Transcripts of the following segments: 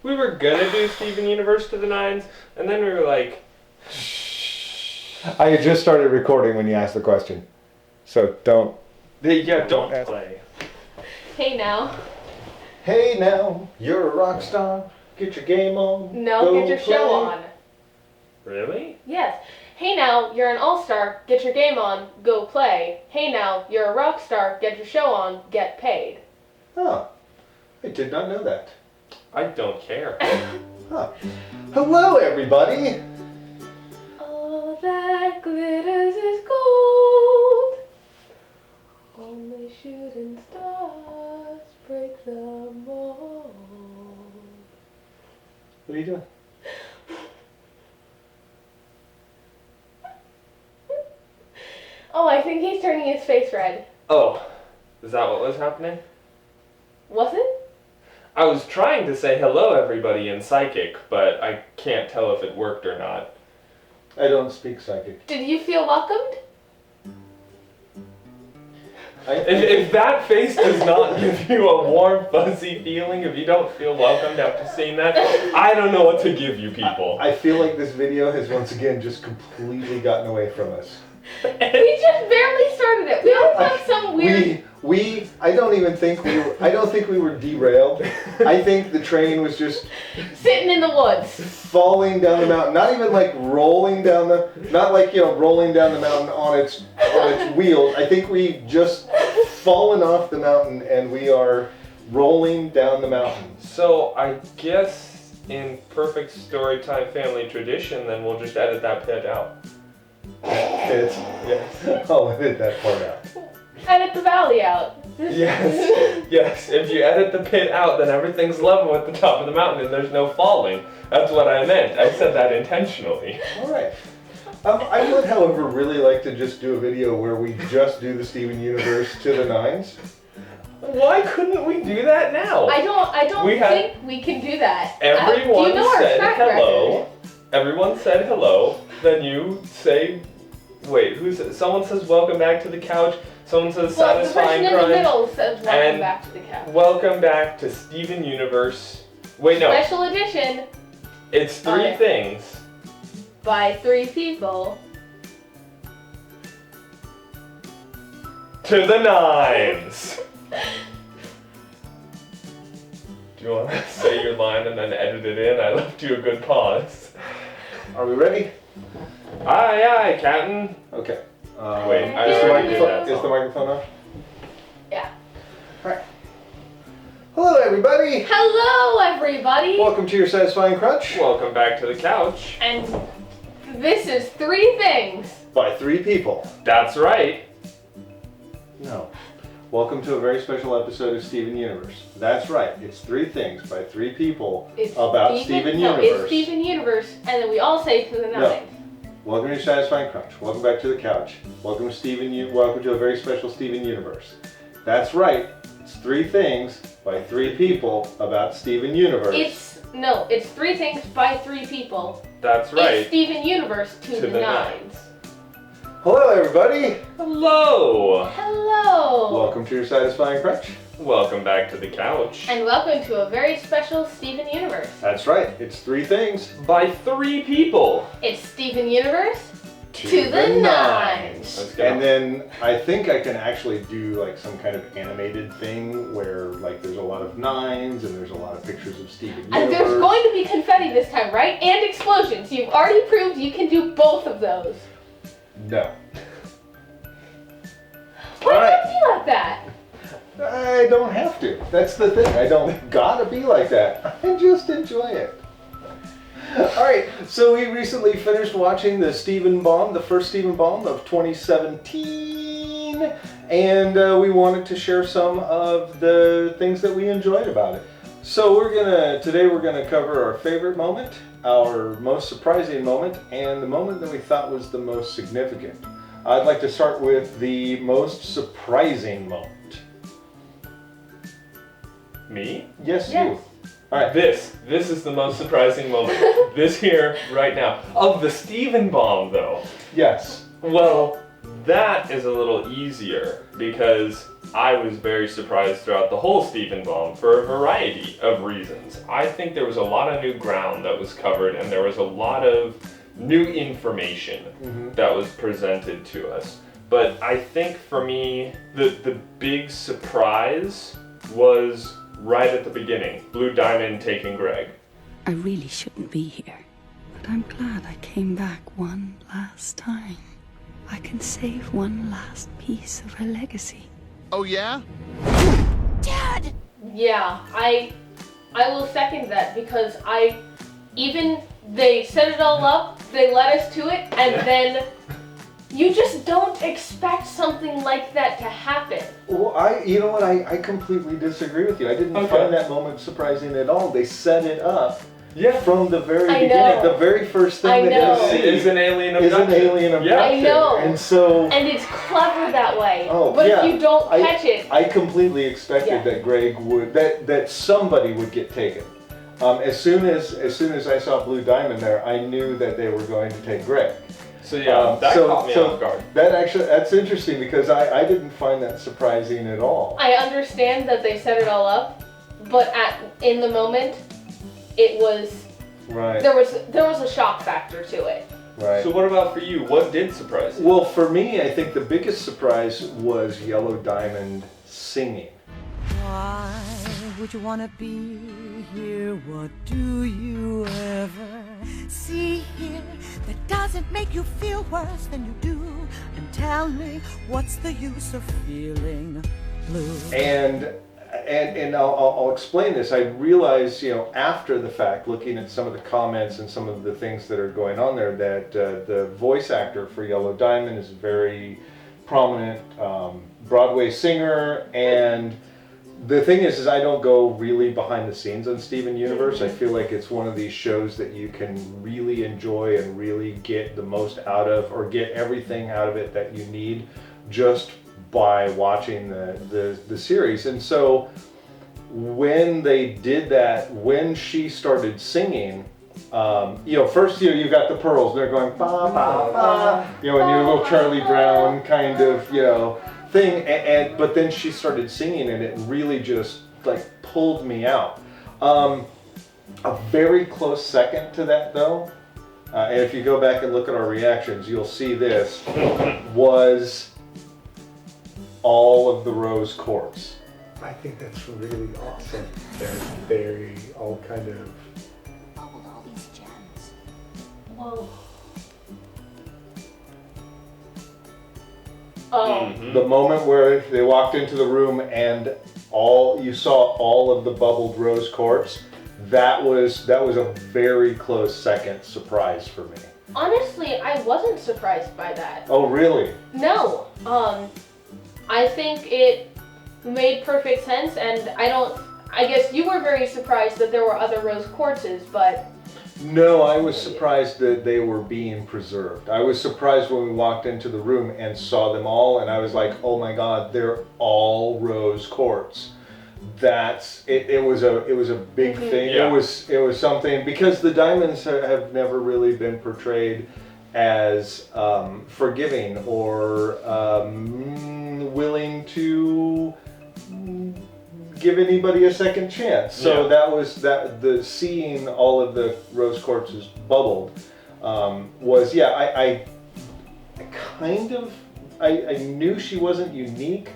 we were gonna do Steven Universe to the nines, and then we were like, I had just started recording when you asked the question. So don't don't ask. play. Hey now. Hey now, you're a rock star. Get your game on. No, Go get your show play. on. Really? Yes. Hey now, you're an all-star. Get your game on. Go play. Hey now, you're a rock star. Get your show on. Get paid. Oh, I did not know that. I don't care. Huh. Hello, everybody. All that glitters is gold. Only shooting stars break the mold. What are you doing? Oh, I think he's turning his face red. Oh, is that what was happening? Was it? I was trying to say hello everybody in Psychic, but I can't tell if it worked or not. I don't speak psychic. Did you feel welcomed? If that face does not give you a warm, fuzzy feeling, if you don't feel welcomed after seeing that, I don't know what to give you people. I feel like this video has once again just completely gotten away from us. We just barely started it. We always have some weird... I don't think we were derailed. I think the train was just Sitting in the woods. falling down the mountain, not even like rolling down rolling down the mountain on its wheels. I think we just fallen off the mountain and we are rolling down the mountain. So I guess in perfect Storytime family tradition, then we'll just edit that bit out. Yes. I'll edit that part out. Edit the valley out. Yes. If you edit the pit out, then everything's level at the top of the mountain and there's no falling. That's what I meant. I said that intentionally. All right. I would, however, really like to just do a video where we just do the Steven Universe to the nines. Why couldn't we do that now? I don't think we can do that. Everyone you know our said track hello. record. Everyone said hello. Then you say, wait, someone says welcome back to the couch. Someone says Well, the satisfying person in the crunch. middle says welcome And back to the couch. Welcome back to Steven Universe. Wait, no. Special edition It's three Okay. things. by 3 people. To the nines. Do you want to say your line and then edit it in? I left you a good pause. Are we ready? Aye, Captain. Okay. Wait, I Is the already did that microphone, is the song. microphone on? Yeah. Alright. Hello, everybody. Hello, everybody. Welcome to your Satisfying Crunch. Welcome back to the couch. And this is 3 things. By 3 people. That's right. No. Welcome to a very special episode of Steven Universe. That's right. It's 3 things by 3 people about Steven Universe. It's Steven Universe, and then we all say to the nines. Welcome to your Satisfying Crunch. Welcome back to the couch. Welcome to welcome to a very special Steven Universe. That's right. It's 3 things by 3 people about Steven Universe. It's 3 things by 3 people. That's right. It's Steven Universe to the nines. Hello, everybody. Hello. Hello. Welcome to your Satisfying Crunch. Welcome back to the couch. And welcome to a very special Steven Universe. That's right. It's 3 things By 3 people. It's Steven Universe to the nines. Let's go. And then I think I can actually do like some kind of animated thing where like there's a lot of nines and there's a lot of pictures of Steven Universe. And there's going to be confetti this time, right? And explosions. You've already proved you can do both of those. No. Why Alright. do you be like that? I don't have to. That's the thing. I don't gotta be like that. I just enjoy it. Alright, so we recently finished watching the first Steven Bomb of 2017, and we wanted to share some of the things that we enjoyed about it. So today we're gonna cover our favorite moment, our most surprising moment, and the moment that we thought was the most significant. I'd like to start with the most surprising moment. Me? Yes, Yes. you. All right. This is the most surprising moment. This here, right now. Of the Steven Bomb, though. Yes. Well, that is a little easier because I was very surprised throughout the whole Stephen Baum for a variety of reasons. I think there was a lot of new ground that was covered, and there was a lot of new information that was presented to us. But I think for me, the big surprise was right at the beginning, Blue Diamond taking Greg. I really shouldn't be here, but I'm glad I came back one last time. I can save one last piece of her legacy. Oh yeah? Dad! Yeah, I will second that because they set it all up, they led us to it, and then you just don't expect something like that to happen. Well, you know what, I completely disagree with you. I didn't find that moment surprising at all. They set it up from the very beginning. The very first thing that you see is an alien abduction. I know. And it's clever that way. Oh, but if you don't catch it. I completely expected that Greg would, that somebody would get taken. As soon as I saw Blue Diamond there, I knew that they were going to take Greg. So that caught me off guard. That's interesting because I didn't find that surprising at all. I understand that they set it all up, but in the moment, it was there was a shock factor to it. Right. So what about for you? What did surprise you? Well, for me, I think the biggest surprise was Yellow Diamond singing. Why would you want to be here? What do you ever see here that doesn't make you feel worse than you do? And tell me, what's the use of feeling blue? And I'll explain this. I realized, after the fact, looking at some of the comments and some of the things that are going on there, that the voice actor for Yellow Diamond is a very prominent Broadway singer. And the thing is I don't go really behind the scenes on Steven Universe. I feel like it's one of these shows that you can really enjoy and really get the most out of, or get everything out of it that you need just by watching the series. And so when they did that, when she started singing, first you got the pearls, they're going ba ba ba, and your little Charlie Brown kind of thing, but then she started singing and it really just pulled me out. A very close second to that though, and if you go back and look at our reactions, you'll see this was all of the rose quartz. I think that's really awesome. They're all kind of Bubbled all these gems. Whoa. The moment where they walked into the room and you saw all of the bubbled rose quartz, that was a very close second surprise for me. Honestly, I wasn't surprised by that. Oh, really? No. I think it made perfect sense, and I guess you were very surprised that there were other rose quartzes, but... No, I was surprised that they were being preserved. I was surprised when we walked into the room and saw them all, and I was like, oh my God, they're all rose quartz. It was a big thing. Yeah. It was something, because the diamonds have never really been portrayed as forgiving or willing to give anybody a second chance. So the seeing all of the rose quartzes bubbled was I knew she wasn't unique,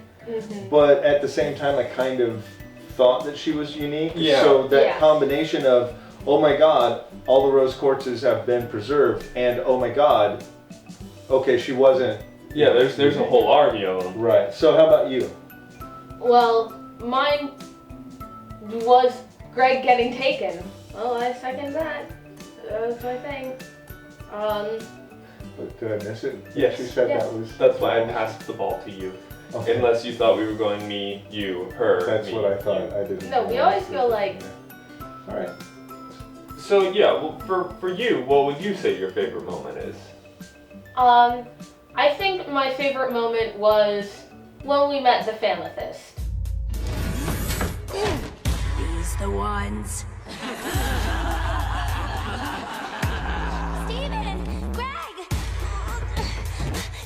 but at the same time I kind of thought that she was unique. Yeah. So that combination of, oh my God, all the rose quartzes have been preserved, and oh my God, okay, she wasn't. Yeah, there's a whole army of them. Right. So how about you? Well, mine was Greg getting taken. Well, I second that. That was my thing. But did I miss it? Yes. She said Yes. that was. That's why I passed the ball to you. Okay. Unless you thought we were going me, you, her. That's me, what I thought. you. I didn't. No, we always go like... All right. So yeah, well, for you, what would you say your favorite moment is? I think my favorite moment was when we met the Famethist. These the ones. Steven! Greg!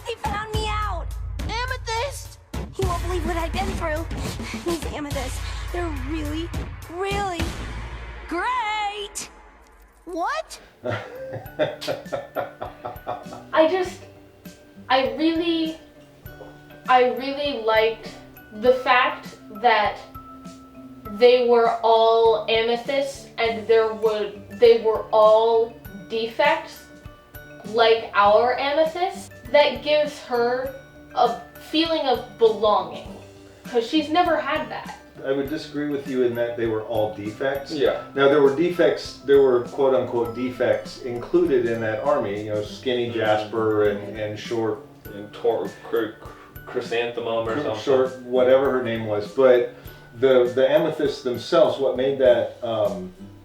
He found me out! Amethyst! You won't believe what I did. been through. These amethysts, they're really, really great. What? I really liked the fact that they were all amethysts and they were all defects like our amethyst. That gives her a feeling of belonging because she's never had that. I would disagree with you in that they were all defects. Yeah. Now there were defects, there were quote unquote defects included in that army, you know, skinny Jasper and short Chrysanthemum or something. Short, whatever her name was. But the amethysts themselves, what made that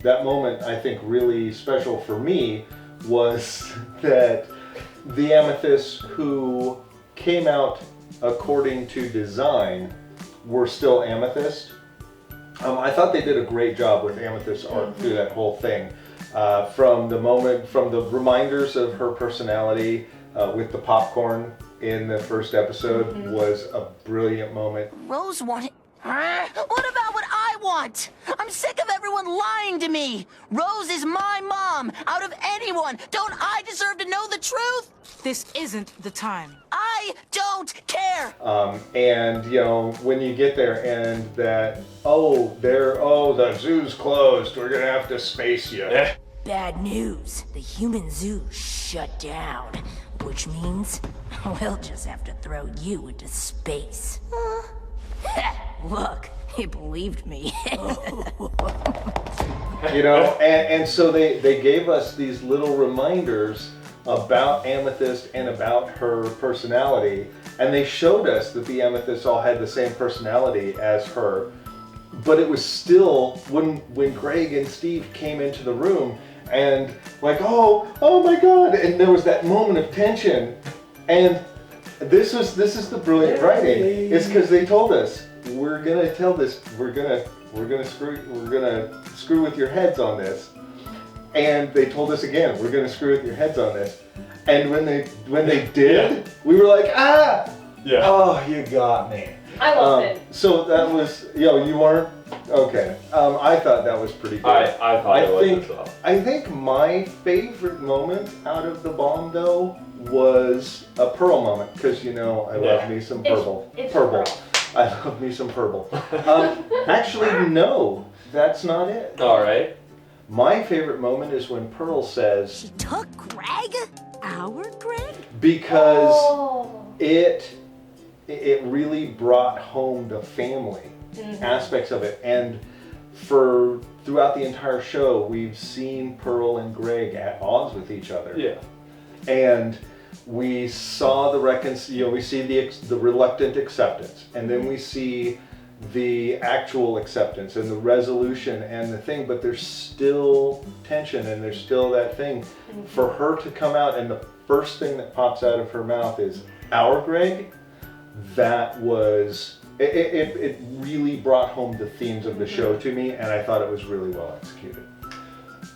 that moment I think really special for me was that the amethysts who came out according to design were still amethyst. I thought they did a great job with amethyst art through that whole thing. From the reminders of her personality with the popcorn in the first episode was a brilliant moment. Rose wanted... What about what I want? I'm sick of everyone lying to me. Rose is my mom. Out of anyone, don't I deserve to know the truth? This isn't the time. I don't care. And you know, when you get there and that, the zoo's closed, we're gonna have to space you. Bad news. The human zoo shut down. Which means we'll just have to throw you into space. Look, he believed me. You know, and so they gave us these little reminders about Amethyst and about her personality, and they showed us that the Amethysts all had the same personality as her, but it was still, when Greg and Steve came into the room and like, oh my God, and there was that moment of tension, and this is the brilliant writing. It's because they told us, we're gonna screw with your heads on this. And they told us again, we're gonna screw with your heads on this. And when they did, we were like, ah! Yeah. Oh, you got me. I loved it. So that was, you weren't? Okay. I thought that was pretty good. I thought it was as well. I think my favorite moment out of the bomb, though, was a Pearl moment, because I love me some Purple. It's Purple. Pearl. I love me some Purple. Actually, no, that's not it. All right. My favorite moment is when Pearl says, She took Greg? Our Greg? because Oh. it really brought home the family aspects of it, and throughout the entire show we've seen Pearl and Greg at odds with each other. Yeah. And we saw we see the reluctant acceptance, and then we see the actual acceptance and the resolution and the thing, but there's still tension and there's still that thing. For her to come out and the first thing that pops out of her mouth is our Greg, that was, it really brought home the themes of the show to me, and I thought it was really well executed.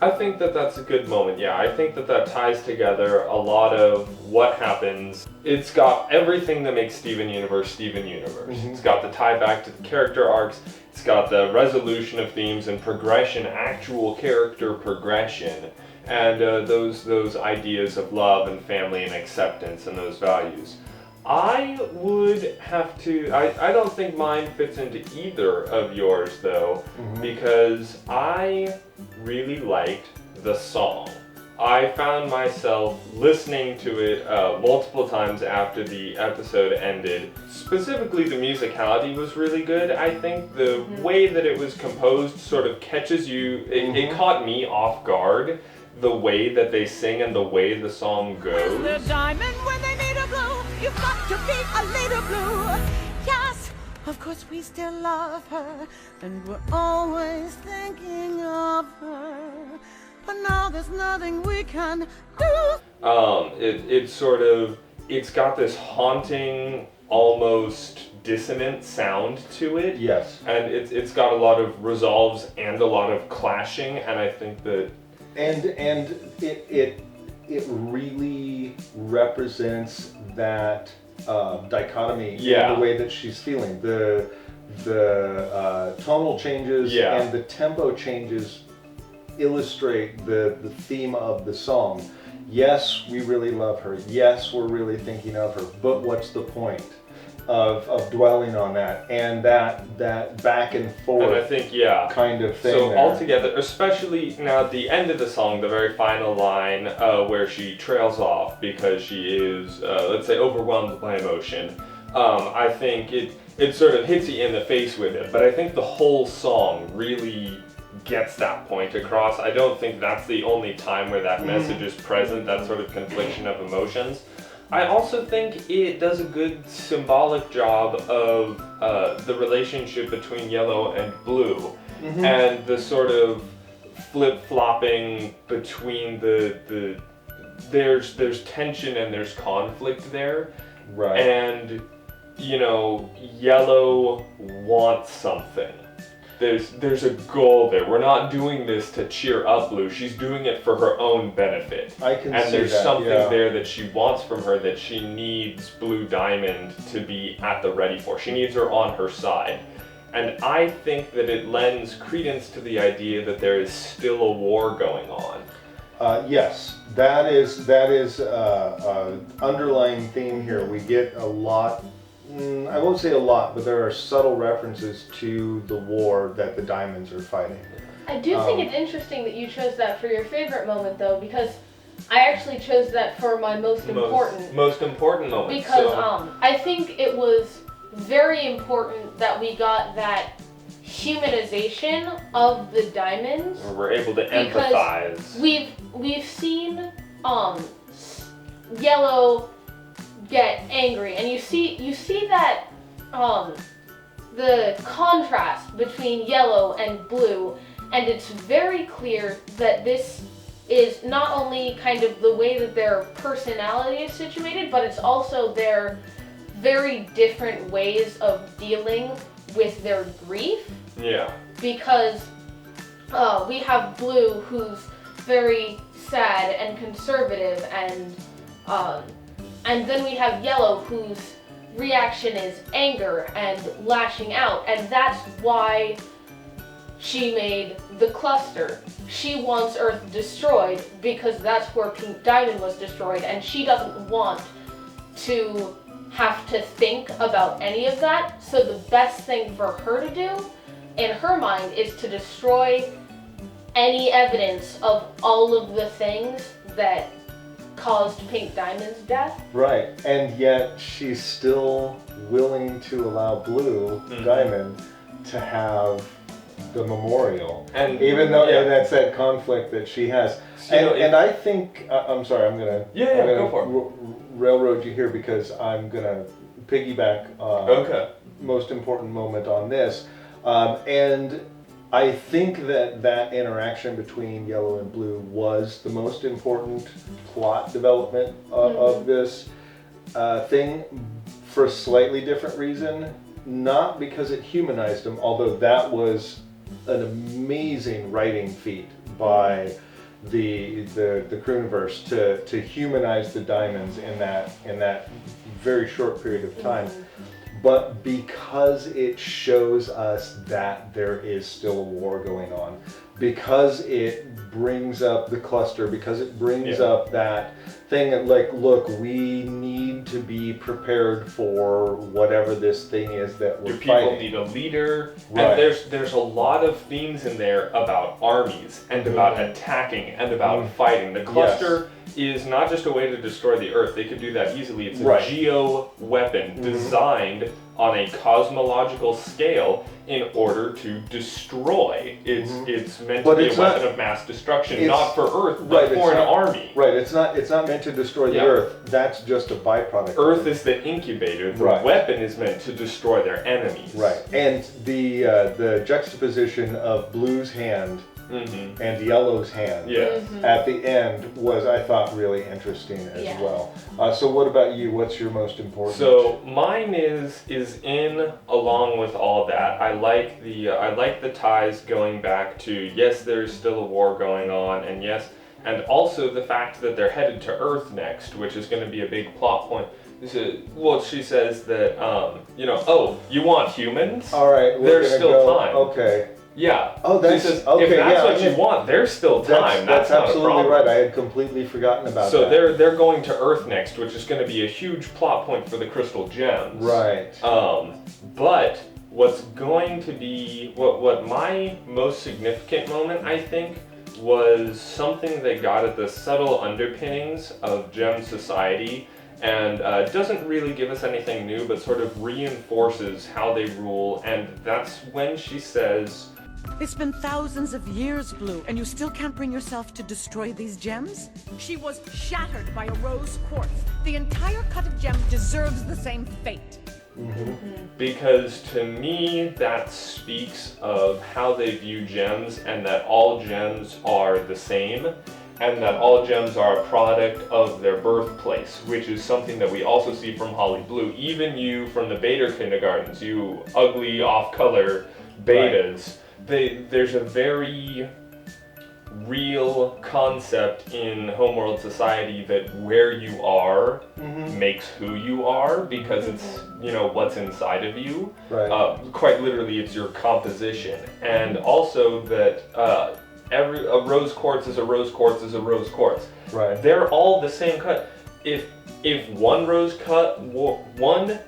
I think that that's a good moment. Yeah, I think that ties together a lot of what happens. It's got everything that makes Steven Universe Steven Universe. It's got the tie back to the character arcs. It's got the resolution of themes and progression, actual character progression, and those ideas of love and family and acceptance and those values. I would have to, I don't think mine fits into either of yours though, because I really liked the song. I found myself listening to it multiple times after the episode ended. Specifically, the musicality was really good. I think the way that it was composed sort of catches you, it caught me off guard, the way that they sing and the way the song goes. The diamond when they need a blue, you've got to be a little blue. Yes, of course we still love her, and we're always thinking of her. But now there's nothing we can do. It's got this haunting, almost dissonant sound to it. Yes. And it's got a lot of resolves and a lot of clashing, and I think that And it really represents that dichotomy Yeah. in the way that she's feeling. The tonal changes Yeah. and the tempo changes illustrate the theme of the song. Yes, we really love her. Yes, we're really thinking of her. But what's the point of dwelling on that and that back and forth And I think, yeah. kind of thing? So there. altogether, especially now at the end of the song, the very final line where she trails off because she is, let's say, overwhelmed by emotion. I think it sort of hits you in the face with it, but I think the whole song really gets that point across. I don't think that's the only time where that message is present, that sort of confliction of emotions. I also think it does a good symbolic job of the relationship between yellow and blue, and the sort of flip-flopping between there's tension and there's conflict there. Right. And, you know, yellow wants something. There's a goal there. We're not doing this to cheer up Blue. She's doing it for her own benefit. I can and see there's that, something yeah. there that she wants from her that she needs Blue Diamond to be at the ready for. She needs her on her side. And I think that it lends credence to the idea that there is still a war going on. Yes, that is underlying theme here. We get a lot, I won't say a lot, but there are subtle references to the war that the Diamonds are fighting. I do think it's interesting that you chose that for your favorite moment, though, because I actually chose that for my most important. Most important moment. Because So, I think it was very important that we got that humanization of the Diamonds. we're able to Because empathize. we've seen Yellow get angry, and you see that the contrast between Yellow and Blue, and it's very clear that this is not only kind of the way that their personality is situated, but it's also their very different ways of dealing with their grief. Yeah. Because we have Blue, who's very sad and conservative, and then we have Yellow, whose reaction is anger and lashing out, and that's why she made the cluster. She wants Earth destroyed because that's where Pink Diamond was destroyed, and she doesn't want to have to think about any of that. So the best thing for her to do, in her mind, is to destroy any evidence of all of the things that caused Pink Diamond's death. Right, and yet she's still willing to allow Blue Diamond to have the memorial, And even though yeah. and that's that conflict that she has. So, you know, And I think I'm sorry, I'm gonna go for it. Railroad you here because I'm gonna piggyback Okay. most important moment on this, and I think that interaction between Yellow and Blue was the most important plot development of this thing, for a slightly different reason. Not because it humanized them, although that was an amazing writing feat by the Crooniverse to humanize the Diamonds in that very short period of time. But because it shows us that there is still a war going on, because it brings up the cluster, because it brings up that thing that, like, look, we need to be prepared for whatever this thing is that we're Your people fighting. need a leader, Right. and there's a lot of themes in there about armies and about attacking and about fighting. The cluster is not just a way to destroy the Earth. They could do that easily. It's a geo weapon designed on a cosmological scale in order to destroy. It's meant But to be it's a weapon not- of mass destruction, it's- not for Earth, but right, for it's an not- army. Right, it's not meant to destroy the Yeah. Earth. That's just a byproduct. Earth of it. is the incubator. The Right. weapon is meant to destroy their enemies. Right, and the juxtaposition of Blue's hand and Yellow's hand Yes. at the end was, I thought, really interesting as Yeah. well. So what about you? What's your most important? So mine is in along with all that. I like the ties going back to, yes, there's still a war going on, and yes, and also the fact that they're headed to Earth next, which is going to be a big plot point she says that, oh, you want humans? All right, there's still time. Okay. Yeah. Oh, that's she says, okay. If that's yeah, what you want, there's still time. That's not absolutely a problem. right. I had completely forgotten about so that. they're going to Earth next, which is going to be a huge plot point for the Crystal Gems. Right. But what's going to be what my most significant moment, I think, was something that got at the subtle underpinnings of Gem Society. And doesn't really give us anything new, but sort of reinforces how they rule. And that's when she says, It's been thousands of years, Blue, and you still can't bring yourself to destroy these gems? She was shattered by a rose quartz. The entire cut of gem deserves the same fate. Because to me, that speaks of how they view gems, and that all gems are the same, and that all gems are a product of their birthplace, which is something that we also see from Holly Blue. Even you from the beta kindergartens, you ugly off-color betas, there's a very real concept in Homeworld Society that where you are makes who you are, because it's, what's inside of you. Right. Quite literally, it's your composition. And also that a rose quartz is a rose quartz is a rose quartz. Right. They're all the same cut. If one one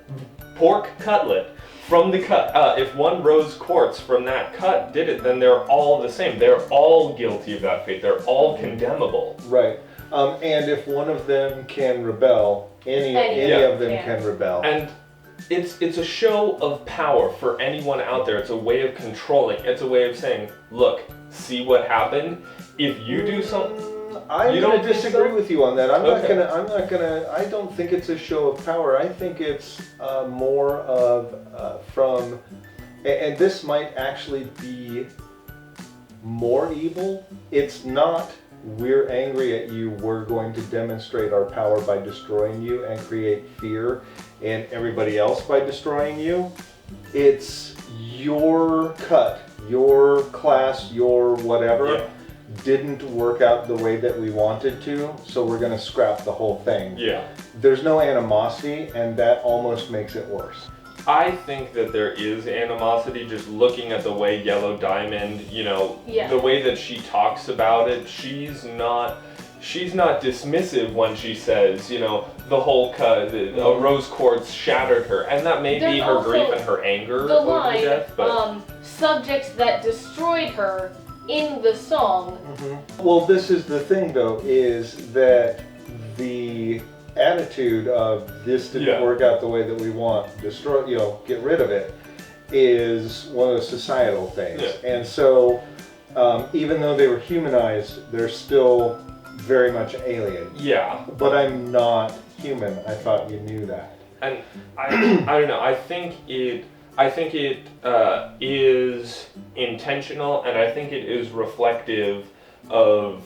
pork cutlet from the cut, if one rose quartz from that cut did it, then they're all the same. They're all guilty of that fate. They're all condemnable. Right. And if one of them can rebel, any of them can rebel. And it's a show of power for anyone out there. It's a way of controlling. It's a way of saying, look, see what happened? If you do something, I'm going to disagree with you on that. I'm not Okay. gonna. I don't think it's a show of power. I think it's more of from, and this might actually be more evil. It's not, we're angry at you, we're going to demonstrate our power by destroying you and create fear in everybody else by destroying you. It's your cut, your class, your whatever didn't work out the way that we wanted to, so we're going to scrap the whole thing. Yeah. There's no animosity, and that almost makes it worse. I think that there is animosity just looking at the way Yellow Diamond, the way that she talks about it. She's not dismissive when she says, the whole cut, a rose quartz shattered her, and that may be her grief and her anger the over line, the death, but subjects that destroyed her in the song. Well, this is the thing, though, is that the attitude of this didn't work out the way that we want, destroy, get rid of it, is one of the societal things. Yeah. And so, even though they were humanized, they're still very much alien. Yeah. But I'm not human. I thought you knew that. And I don't know. I think it is intentional, and I think it is reflective of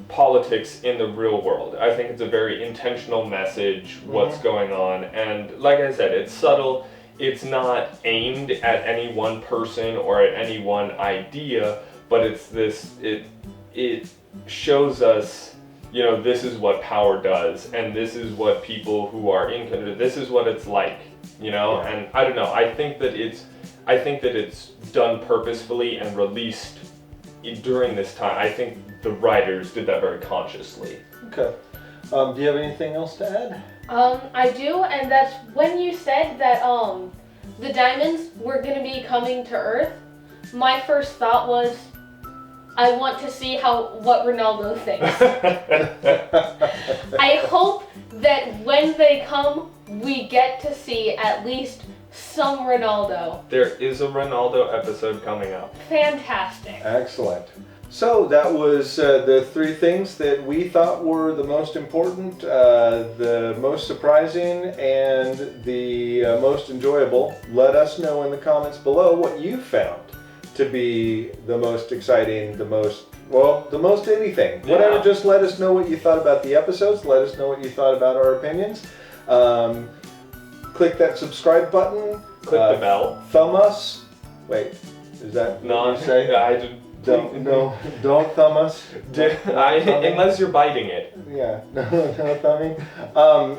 politics in the real world. I think it's a very intentional message, what's going on, and like I said, it's subtle. It's not aimed at any one person or at any one idea, but it's this. It shows us, this is what power does, and this is what people who are in control. This is what it's like, And I don't know. I think that it's done purposefully and released during this time. I think the writers did that very consciously. Okay. Do you have anything else to add? I do, and that's when you said that the diamonds were going to be coming to Earth, my first thought was, I want to see what Ronaldo thinks. I hope that when they come, we get to see at least some Ronaldo. There is a Ronaldo episode coming up. Fantastic. Excellent. So that was the three things that we thought were the most important, the most surprising, and the most enjoyable. Let us know in the comments below what you found to be the most exciting, the most anything. Yeah. Whatever, just let us know what you thought about the episodes. Let us know what you thought about our opinions. Click that subscribe button. Click the bell. Thumb us. Wait, is that No, what you say? I Don't thumb us. Unless you're biting it. Yeah, no thumbing.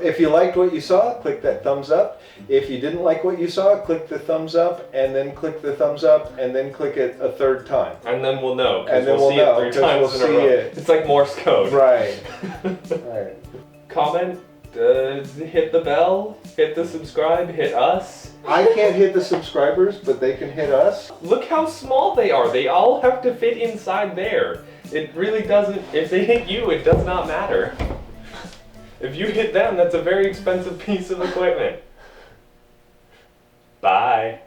If you liked what you saw, click that thumbs up. If you didn't like what you saw, click the thumbs up, and then click the thumbs up, and then click it a third time. And then we'll know, And because then we'll see know, it 3 'cause times in a row. It's like Morse code. Right. Right. Comment, hit the bell, hit the subscribe, hit us. I can't hit the subscribers, but they can hit us. Look how small they are. They all have to fit inside there. It really doesn't, if they hit you, it does not matter. If you hit them, that's a very expensive piece of equipment. Bye.